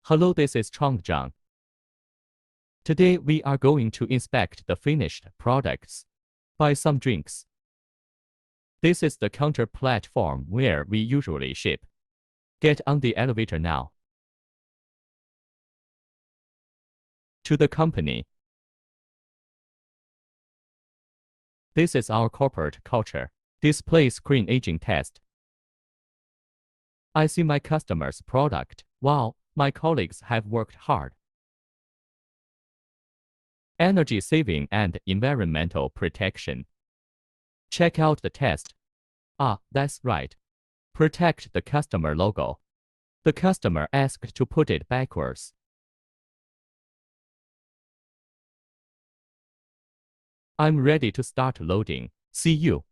Hello, this is Changzhang. Today we are going to inspect the finished products. Buy some drinks. This is the counter platform where we usually ship. Get on the elevator now. To the company. This is our corporate culture. Display screen aging test. I see my customer's product. Wow, my colleagues have worked hard. Energy saving and environmental protection. Check out the test. Ah, that's right. Protect the customer logo. The customer asked to put it backwards. I'm ready to start loading. See you.